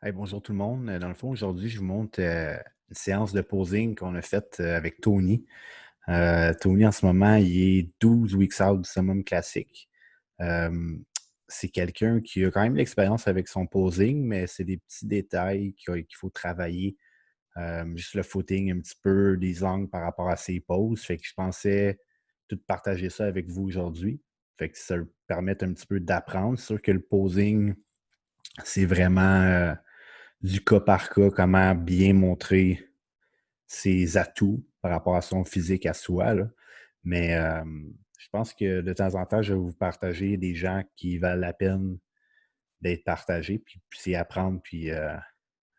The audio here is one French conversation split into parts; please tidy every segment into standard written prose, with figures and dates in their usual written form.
Hey, bonjour tout le monde. Dans le fond, aujourd'hui, je vous montre une séance de posing qu'on a faite avec Tony. Tony, en ce moment, il est 12 weeks out du summum classique. Euh, c'est quelqu'un qui a quand même l'expérience avec son posing, mais c'est des petits détails qu'il faut travailler. Juste le footing un petit peu, des angles par rapport à ses poses. Fait que je pensais tout partager ça avec vous aujourd'hui. Fait que ça permet un petit peu d'apprendre. C'est sûr que le posing, c'est vraiment du cas par cas, comment bien montrer ses atouts par rapport à son physique à soi, là. Mais je pense que de temps en temps, je vais vous partager des gens qui valent la peine d'être partagés, puis c'est apprendre, puis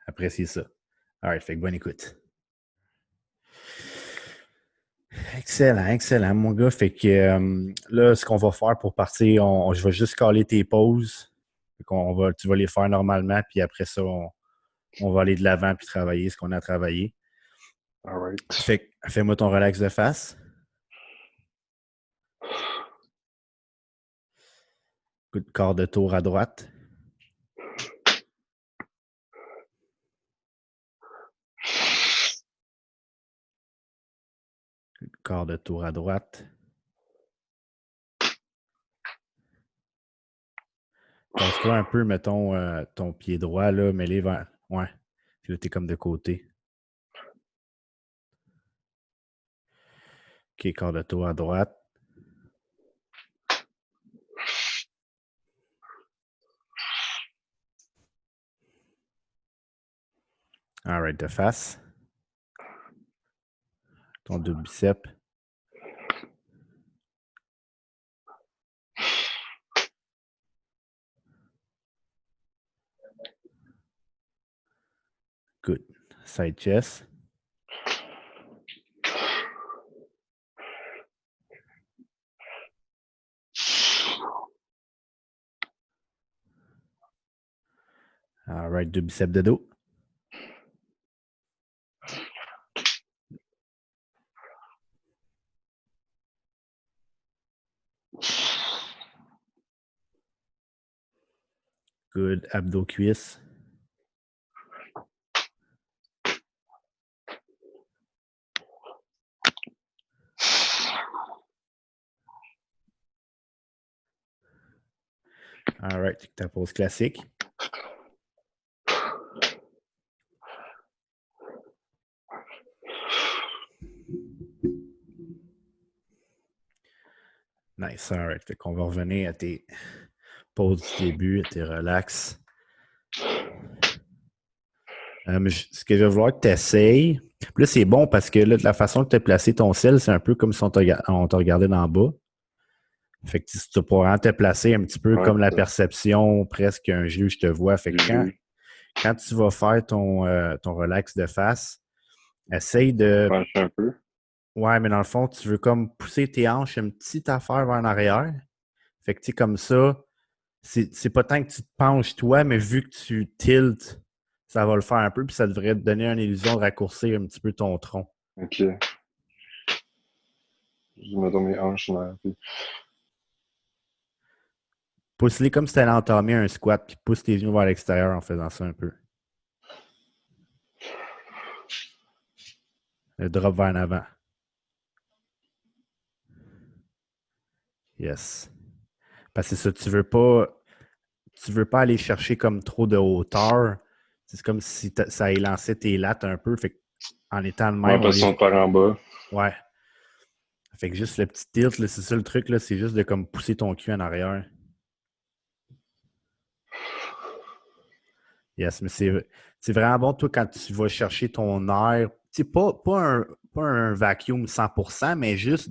apprécier ça. All right, fait que bonne écoute. Excellent, excellent, mon gars. Fait que là, ce qu'on va faire pour partir, je vais juste caler tes pauses. Tu vas les faire normalement, puis après ça, on va aller de l'avant puis travailler ce qu'on a travaillé. All right. Fais-moi ton relax de face. Coup de quart de tour à droite. Quart de tour à droite. Tasse-toi un peu, mettons, ton pied droit, là, mets-les vers. Ouais. Puis là, t'es comme de côté. OK, quart de tour à droite. All right, de face. Ton double bicep. Good. Side chest. All right, deux biceps de dos. Good. Abdos cuisse. All right, ta pose classique. Nice. All right. Fait qu'on va revenir à tes poses du début, à tes relax. Ce que je vais vouloir que tu essayes, là, c'est bon parce que là, de la façon que tu as placé ton sel, c'est un peu comme si on t'a regardé d'en bas. Fait que tu pourras te placer un petit peu Ouais, comme la perception, presque un juge te voit. Fait que quand tu vas faire ton relax de face, essaye de. pencher un peu. Ouais, mais dans le fond, tu veux comme pousser tes hanches une petite affaire vers l'arrière. Fait que tu sais, comme ça, c'est pas tant que tu te penches toi, mais vu que tu tiltes, ça va le faire un peu, puis ça devrait te donner une illusion de raccourcir un petit peu ton tronc. OK. Je mets dans mes hanches en arrière. Pousse-les comme si tu allais entamer un squat, puis pousse tes genoux vers l'extérieur en faisant ça un peu. Le drop vers l'avant. Yes. Parce que c'est ça, tu veux pas aller chercher comme trop de hauteur. C'est comme si ça ait lancé tes lattes un peu. Fait en étant de Ouais, même, on parce les. qu'ils sont par en bas. Ouais. Fait que juste le petit tilt, là, c'est ça le truc, là, c'est juste de comme pousser ton cul en arrière. Yes, mais c'est vraiment bon, toi, quand tu vas chercher ton air. Tu sais, pas un vacuum 100%, mais juste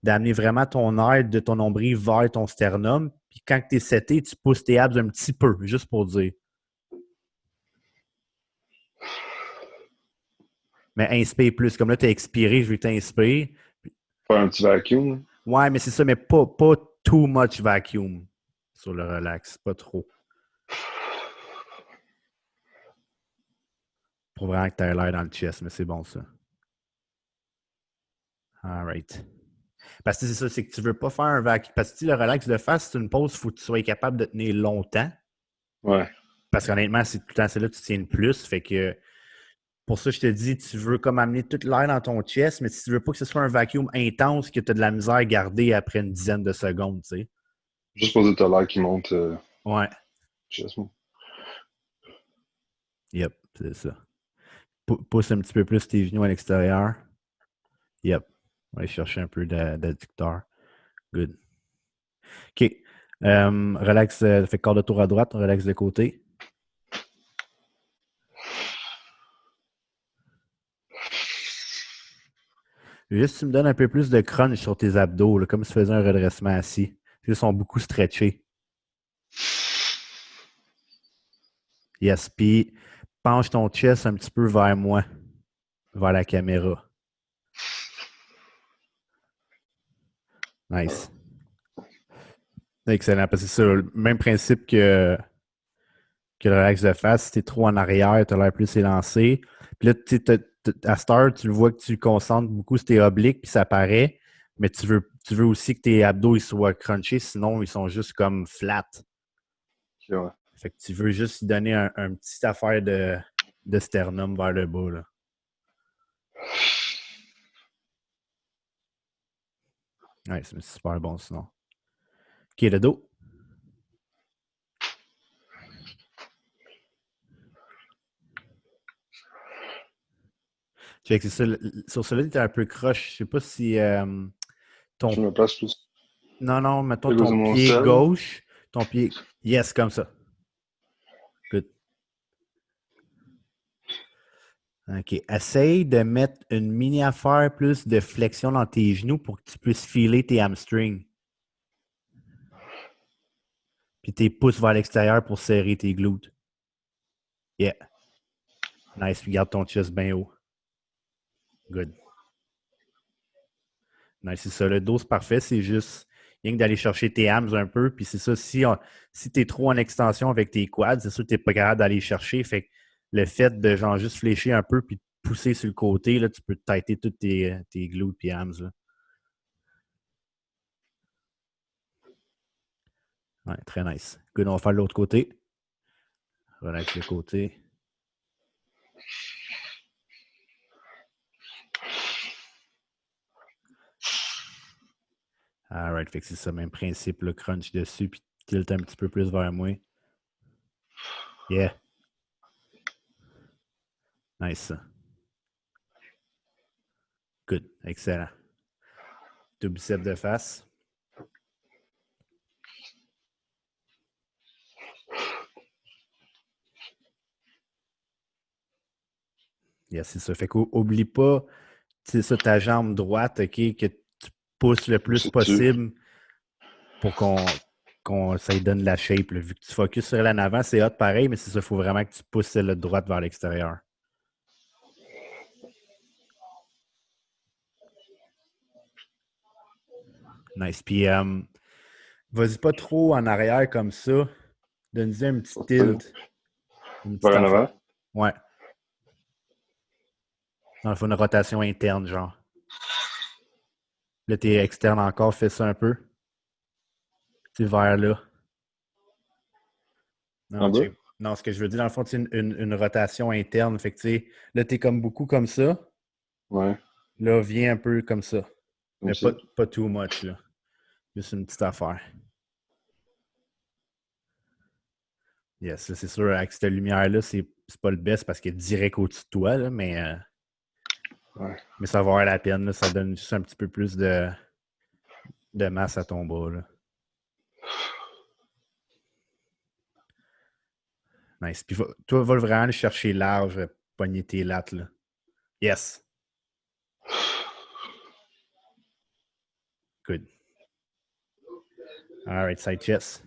d'amener vraiment ton air de ton nombril vers ton sternum. Puis quand tu es seté, tu pousses tes abs un petit peu, juste pour dire. Mais inspire plus. Comme là, tu as expiré, je veux que tu inspires. Faire un petit vacuum. Ouais, mais c'est ça, mais pas too much vacuum sur le relax. Pas trop. Pour vraiment que tu aies l'air dans le chest, mais c'est bon ça. All right. Parce que c'est ça, c'est que tu veux pas faire un vacuum. Parce que si le relax de face, c'est une pause, il faut que tu sois capable de tenir longtemps. Ouais. Parce qu'honnêtement, c'est tout le temps celle-là que tu tiens le plus. Fait que pour ça, je te dis, tu veux comme amener toute l'air dans ton chest, mais si tu veux pas que ce soit un vacuum intense que tu as de la misère à garder après une dizaine de secondes, tu sais. Juste pour dire t'as l'air qui monte Ouais. chest. Yep, c'est ça. Pousse un petit peu plus tes genoux à l'extérieur. Yep. On va aller chercher un peu d'adducteur. Good. OK. Relax. Fait corps de tour à droite, relax de côté. Juste, tu me donnes un peu plus de crunch sur tes abdos, là, comme si tu faisais un redressement assis. Ils sont beaucoup stretchés. Yes. Puis, penche ton chest un petit peu vers moi, vers la caméra. Nice. Excellent. Parce que c'est ça, le même principe que le relax de face. Si tu es trop en arrière, tu as l'air plus élancé. Puis là, à cette heure, tu le vois que tu concentres beaucoup sur tes obliques, puis ça paraît. Mais tu veux aussi que tes abdos ils soient crunchés, sinon ils sont juste comme flat. Okay, ouais. Fait que tu veux juste donner un petit affaire de sternum vers le bas. Là. Ouais, c'est super bon sinon. OK, le dos. Check, c'est ça. Sur celui-là, tu es un peu croche. Je sais pas si ton. Je me place plus. Non, mettons À cause ton de mon pied sel. gauche. Ton pied. Yes, comme ça. Good. OK. Essaye de mettre une mini affaire plus de flexion dans tes genoux pour que tu puisses filer tes hamstrings. Puis tes pouces vers l'extérieur pour serrer tes glutes. Yeah. Nice. Puis garde ton chest bien haut. Good. Nice. C'est ça. Le dos, c'est parfait. C'est juste rien que d'aller chercher tes hams un peu. Puis c'est ça. Si tu es trop en extension avec tes quads, c'est sûr que tu n'es pas capable d'aller chercher. Fait que le fait de genre juste fléchir un peu puis de pousser sur le côté, là, tu peux têter tous tes glutes et hams. Là. Ouais, très nice. Good, on va faire l'autre côté. Relax le côté. Alright, fait que c'est ça, même principe, le crunch dessus, puis tilt un petit peu plus vers moi. Yeah. Nice. Good, excellent. Deux biceps de face. Yeah, c'est ça. Fait qu'oublie pas, c'est ça, ta jambe droite, OK, que tu pousses le plus Pousses-tu? possible pour ça lui donne la shape. Là. Vu que tu focuses sur elle en avant, c'est hot pareil, mais c'est ça, il faut vraiment que tu pousses celle droite vers l'extérieur. Nice. Puis, vas-y pas trop en arrière comme ça. Donne-y un petit tilt. Une petite Vers en affaire. avant? Ouais. Dans le fond, une rotation interne, genre. Là, t'es externe encore, fais ça un peu. Tu vers là. En Non, bas? check. Non, ce que je veux dire, dans le fond, c'est une rotation interne. Fait que, tu sais, là, t'es comme beaucoup comme ça. Ouais. Là, viens un peu comme ça. Comme Mais ça? pas too much, là. Juste une petite affaire. Yes, là, c'est sûr, avec cette lumière-là, c'est pas le best parce qu'elle est direct au-dessus de toi, là, Ouais. mais ça va avoir la peine. Là, ça donne juste un petit peu plus de masse à ton bas. Là. Nice. Puis toi, va vraiment aller chercher large, pogner tes lattes. Là. Yes. Good. All right, side chest.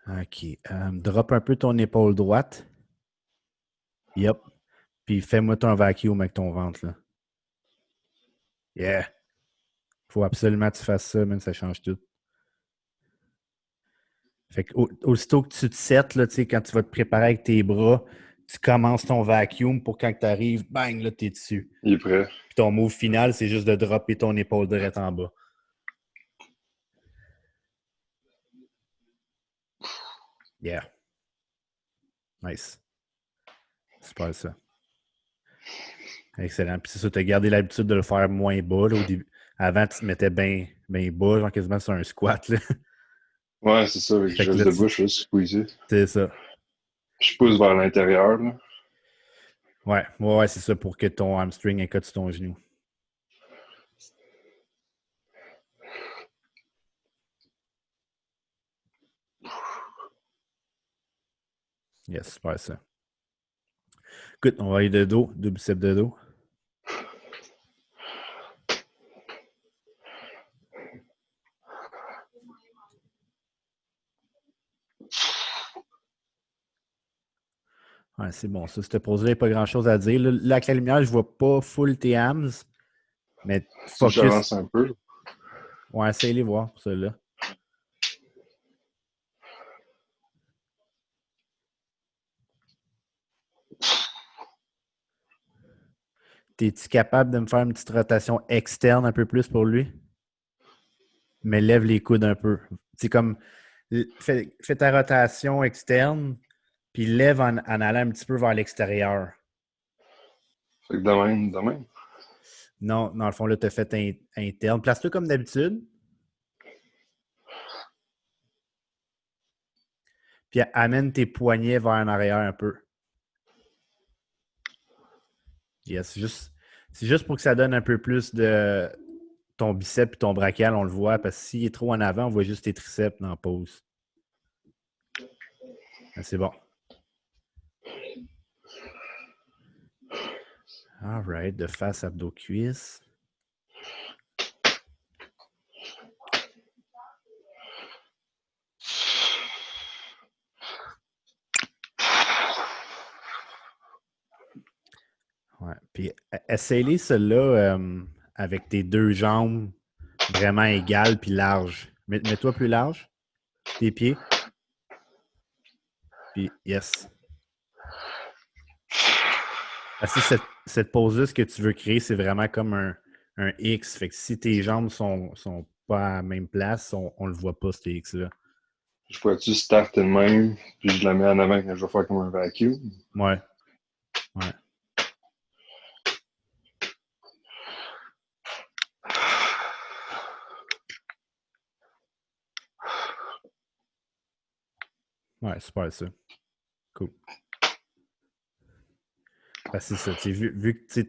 OK. Drop un peu ton épaule droite. Yep. Puis fais-moi ton vacuum avec ton ventre. Là. Yeah. Faut absolument que tu fasses ça, même ça change tout. Fait que aussitôt que tu te sets, là, quand tu vas te préparer avec tes bras, tu commences ton vacuum pour quand tu arrives, bang, là, tu es dessus. Il est prêt. Puis ton move final, c'est juste de dropper ton épaule direct en bas. Yeah. Nice. Super ça. Excellent. Puis c'est ça, tu as gardé l'habitude de le faire moins bas là, au début. Avant, tu te mettais bien bas, genre quasiment sur un squat. Là. Ouais, c'est ça, avec Fait le que geste là, de bouche, je suis squeezer. c'est ça. Je pousse vers l'intérieur, là. Ouais, c'est ça pour que ton hamstring accote sur ton genou. Yes, super ça. Écoute, on va aller de dos, deux biceps de dos. Ouais, c'est bon. Ça, cette pose-là, il n'y a pas grand-chose à dire. Là, avec la lumière, je ne vois pas full tes hams, mais Si focus. j'avance un peu, Ouais, essaye les voir pour celle-là. Es-tu capable de me faire une petite rotation externe un peu plus pour lui? Mais lève les coudes un peu. C'est comme, fais ta rotation externe, puis lève en allant un petit peu vers l'extérieur. fait que de même. Non, dans le fond, là, tu as fait interne. Place-le comme d'habitude. Puis amène tes poignets vers en arrière un peu. Yes, c'est juste pour que ça donne un peu plus de ton bicep et ton brachial, on le voit, parce que s'il est trop en avant, on voit juste tes triceps dans la pause. C'est bon. All right, de face, abdos, cuisses. Ouais. Puis essaye-les, celle-là, avec tes deux jambes vraiment égales puis larges. Mets-toi plus large, tes pieds. Puis yes. Parce que cette pose-là, ce que tu veux créer, c'est vraiment comme un X. Fait que si tes jambes sont pas à la même place, on le voit pas, cet X-là. Je pourrais-tu starter de même, puis je la mets en avant quand je vais faire comme un vacuum. Ouais. Ouais. Ouais, super ça. Cool. Parce que c'est ça. Vu que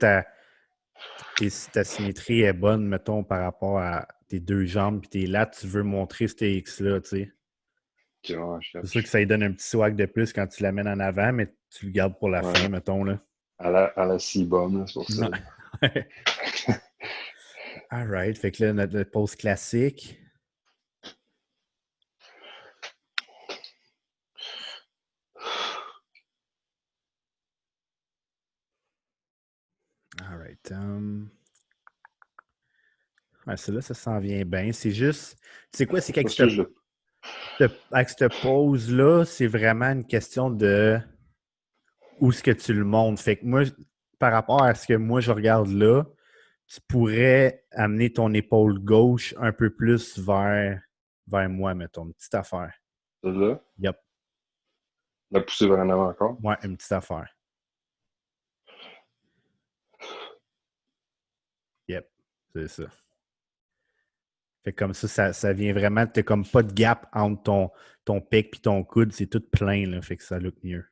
ta symétrie est bonne, mettons, par rapport à tes deux jambes et tes lattes, tu veux montrer ces X-là, tu sais. Ok, ouais, C'est sûr que ça lui donne un petit swag de plus quand tu l'amènes en avant, mais tu le gardes pour la fin, ouais, mettons, là. à la C-bomb, là, c'est pour ça. Ouais. All right. Fait que là, notre pause classique. All right. Ouais, celle-là, ça s'en vient bien. C'est juste. Tu sais quoi, c'est qu'avec Parce que je avec cette pause-là, c'est vraiment une question de où est-ce que tu le montes. Fait que moi, par rapport à ce que moi je regarde là, tu pourrais amener ton épaule gauche un peu plus vers moi, mettons, une petite affaire. celle-là, Yep. la pousser vers en avant encore. Ouais, une petite affaire. Yep. C'est ça. Fait que comme ça vient vraiment, t'as comme pas de gap entre ton pec et ton coude, c'est tout plein, là, fait que ça look mieux.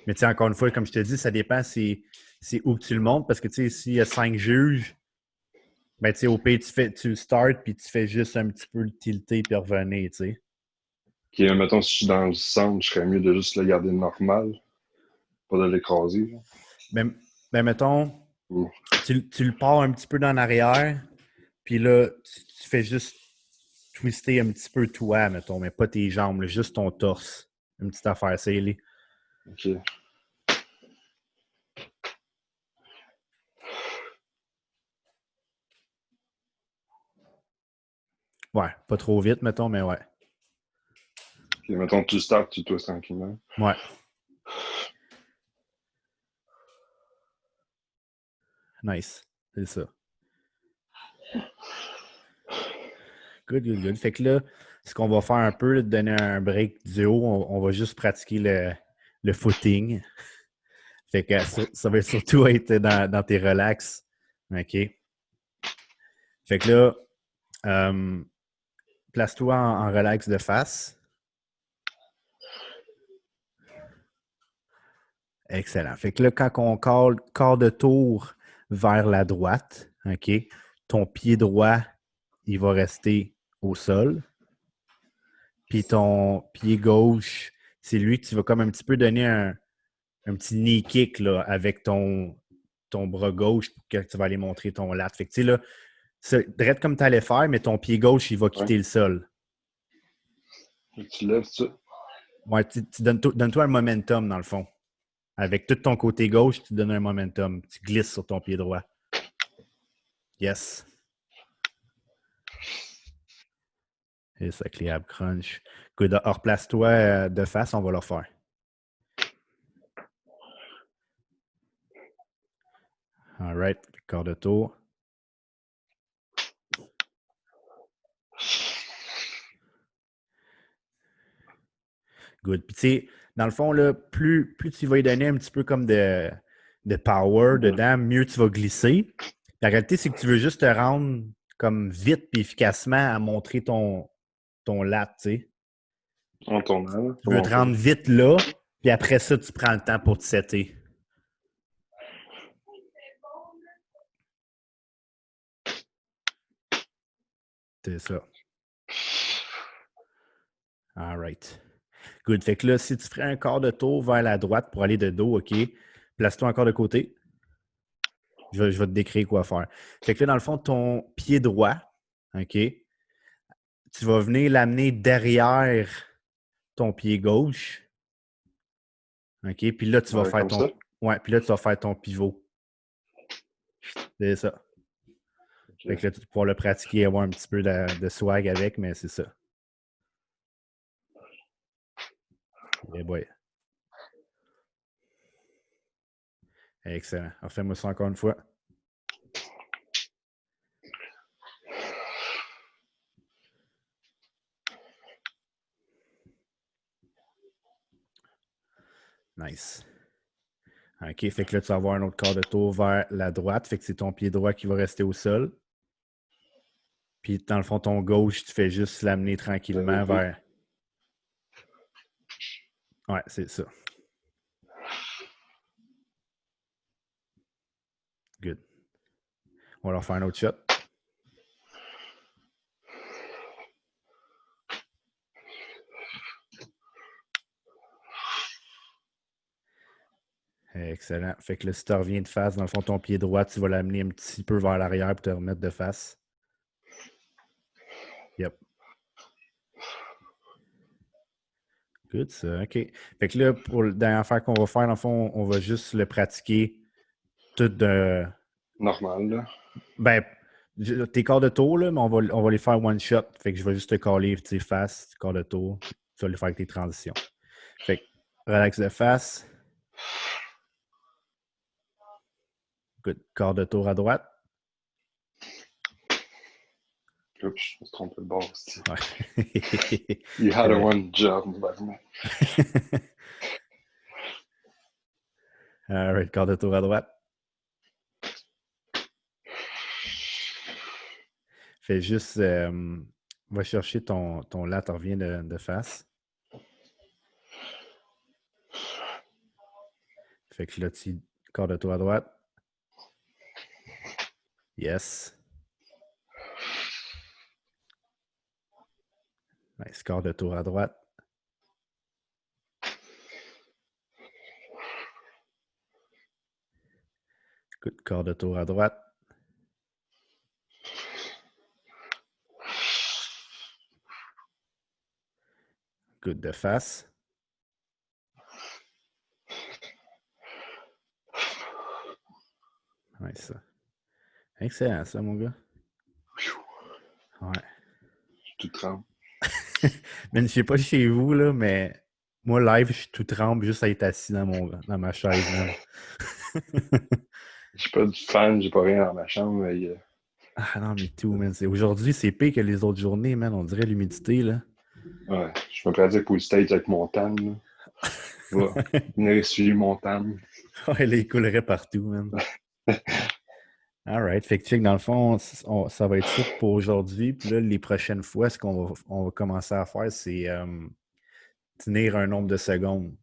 Mais tu sais, encore une fois, comme je te dis, ça dépend c'est où que tu le montes, parce que tu sais, s'il y a 5 juges, ben tu sais, au pire, tu start puis tu fais juste un petit peu le tilter puis revenir, tu sais. Ok, mettons, si je suis dans le centre, je serais mieux de juste le garder normal, pas de l'écraser. Ben, mettons, Ou, tu le pars un petit peu dans l'arrière, puis là, tu fais juste twister un petit peu toi, mettons, mais pas tes jambes, là, juste ton torse. Une petite affaire, c'est les. ok. Ouais, pas trop vite, mettons, mais ouais. Ok, mettons, tu starts, tu twists tranquillement. Ouais. Nice. C'est ça. Good, good, good. Fait que là, ce qu'on va faire un peu, là, de donner un break du haut, on va juste pratiquer le footing. Fait que ça va surtout être dans tes relax. OK? Fait que là, place-toi en relax de face. Excellent. Fait que là, quand on colle quart de tour vers la droite, OK, ton pied droit, il va rester au sol. Puis ton pied gauche, c'est lui que tu vas comme un petit peu donner un petit knee kick là, avec ton bras gauche pour que tu vas aller montrer ton lat. Fait que tu sais là, direct comme tu allais faire, mais ton pied gauche, il va quitter le sol. Tu lèves ça. Ouais, tu donnes-toi un momentum dans le fond. Avec tout ton côté gauche, tu donnes un momentum. Tu glisses sur ton pied droit. Yes. Et ça, les ab crunch. Good. Replace-toi de face, on va le refaire. All right. Quart de tour. Good. Puis tu sais, dans le fond, là, plus tu vas y donner un petit peu comme de power dedans, mieux tu vas glisser. La réalité, c'est que tu veux juste te rendre comme vite et efficacement à montrer ton lat, tu sais. En tournant. Tu veux te rendre vite là, puis après ça, tu prends le temps pour te setter. C'est ça. All right. Good. Fait que là, si tu ferais un quart de tour vers la droite pour aller de dos, OK, place-toi encore de côté. Je vais te décrire quoi faire. Fait que là, dans le fond, ton pied droit, OK, tu vas venir l'amener derrière ton pied gauche. OK, puis là, tu vas faire ton. Ça? Ouais, puis là, tu vas faire ton pivot. C'est ça. Okay. Fait que là, tu vas pouvoir le pratiquer, avoir un petit peu de swag avec, mais c'est ça. Yeah boy. Excellent. Refais-moi ça encore une fois. Nice. OK, fait que là, tu vas avoir un autre quart de tour vers la droite. Fait que c'est ton pied droit qui va rester au sol. Puis, dans le fond, ton gauche, tu fais juste l'amener tranquillement vers... Ouais, c'est ça. Good. On va leur faire un autre shot. Excellent. Fait que là, si tu reviens de face, dans le fond, ton pied droit, tu vas l'amener un petit peu vers l'arrière pour te remettre de face. Yep. Good, ça. OK. Fait que là, pour la dernière affaire qu'on va faire, dans le fond, on va juste le pratiquer tout de... Normal, là. Ben, tes quarts de tour, là, mais on va les faire one shot. Fait que je vais juste te caller, tu sais, face, quart de tour. Tu vas les faire avec tes transitions. Fait que relax de face. Good. Quart de tour à droite. Oups, je me suis trompé de bord aussi. Ouais. You had a one job, Batman. All right, quart de tour à droite. Fais juste... va chercher ton lat, revient de face. Fait que là, tu quart de tour à droite. Yes. Nice, quart de tour à droite. Good, quart de tour à droite. Good de face. Nice. Excellent, ça, mon gars. Ouais. Tout tremble. Mais je sais pas chez vous, là, mais moi, live, je suis tout tremble juste à être assis dans ma chaise, man. J'ai pas de fan, j'ai pas rien dans ma chambre, mais Ah non, mais tout, man. Aujourd'hui, c'est pire que les autres journées, man. On dirait l'humidité, là. ouais, je me pratique pour le stage avec Montane. Va, venir essuyer Montane. Ouais, là, il coulerait partout, man. All right. Fait que, check, dans le fond, ça va être ça pour aujourd'hui. Puis là, les prochaines fois, ce qu'on va commencer à faire, c'est tenir un nombre de secondes.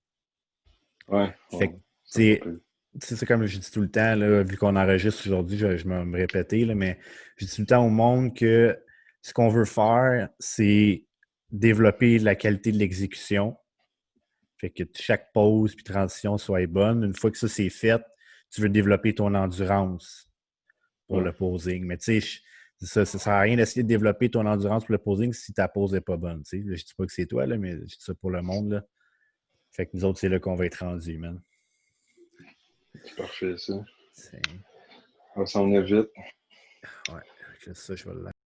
Ouais, Fait que, ça me tu rappelle. sais, c'est comme je dis tout le temps, là, vu qu'on enregistre aujourd'hui, je vais me répéter, là, mais je dis tout le temps au monde que ce qu'on veut faire, c'est développer la qualité de l'exécution. Fait que chaque pause puis transition soit bonne. Une fois que ça c'est fait, tu veux développer ton endurance pour Ouais, le posing. Mais tu sais, ça sert à rien d'essayer de développer ton endurance pour le posing si ta pose n'est pas bonne. Tu sais. Là, je dis pas que c'est toi, là, mais je dis ça pour le monde. Là. Fait que nous autres, c'est là qu'on va être rendus, man. c'est parfait, ça. C'est... On s'en est vite. Ouais, ça, je vais